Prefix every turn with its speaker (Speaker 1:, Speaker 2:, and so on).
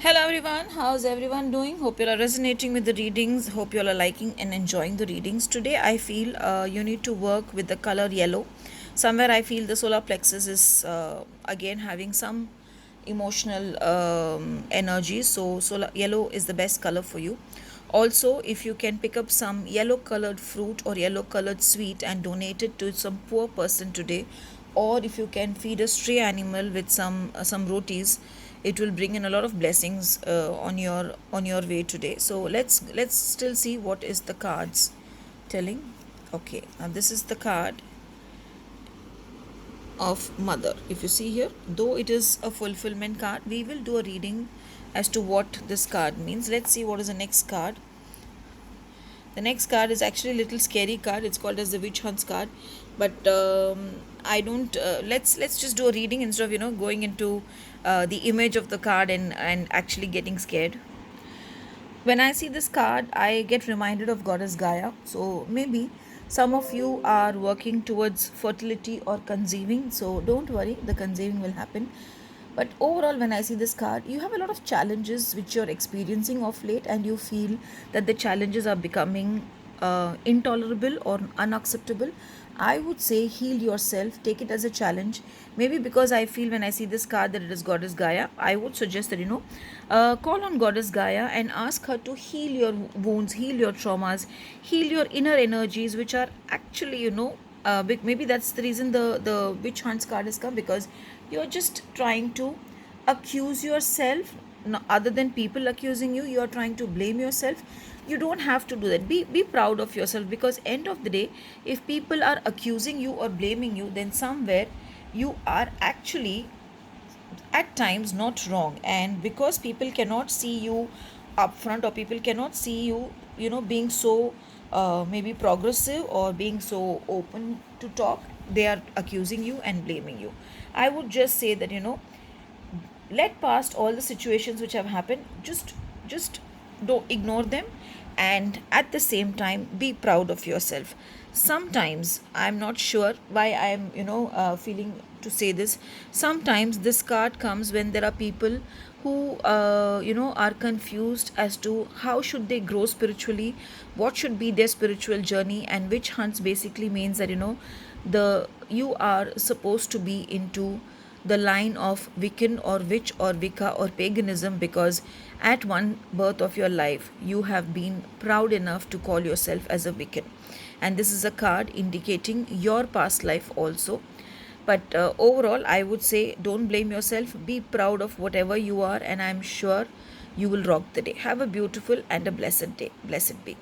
Speaker 1: Hello everyone, how's everyone doing? Hope you are resonating with the readings. Hope you all are liking and enjoying the readings. Today I feel you need to work with the color yellow. Somewhere I feel the solar plexus is again having some emotional energy. So solar yellow is the best color for you. Also, if you can pick up some yellow colored fruit or yellow colored sweet and donate it to some poor person today, or if you can feed a stray animal with some rotis, it will bring in a lot of blessings on your way today. So let's still see what is the cards telling. Okay, now this is the card of mother. If you see here, though it is a fulfillment card, we will do a reading as to what this card means. Let's see what is the next card. The next card is actually a little scary card. It's called as the witch hunts card, but I don't. Let's just do a reading instead of going into the image of the card and actually getting scared. When I see this card, I get reminded of Goddess Gaia. So maybe some of you are working towards fertility or conceiving. So don't worry, the conceiving will happen. But overall, when I see this card, you have a lot of challenges which you're experiencing of late, and you feel that the challenges are becoming intolerable or unacceptable. I would say heal yourself, take it as a challenge. Maybe because I feel when I see this card that it is Goddess Gaia, I would suggest that call on Goddess Gaia and ask her to heal your wounds, heal your traumas, heal your inner energies, which are actually maybe that's the reason the witch hunts card has come, because you're just trying to accuse yourself. No, other than people accusing you, you're trying to blame yourself. You don't have to do that. Be proud of yourself, because end of the day, if people are accusing you or blaming you, then somewhere you are actually at times not wrong. And because people cannot see you upfront, or people cannot see you being so maybe progressive or being so open to talk, they are accusing you and blaming you. I would just say that let past all the situations which have happened, just don't ignore them, and at the same time be proud of yourself. Sometimes I'm not sure why I'm feeling to say this. Sometimes this card comes when there are people who are confused as to how should they grow spiritually, what should be their spiritual journey. And witch hunts basically means that the you are supposed to be into the line of Wiccan or witch or Wicca or paganism, because at one birth of your life you have been proud enough to call yourself as a Wiccan, and this is a card indicating your past life also. But overall, I would say don't blame yourself, be proud of whatever you are, and I'm sure you will rock the day. Have a beautiful and a blessed day. Blessed be.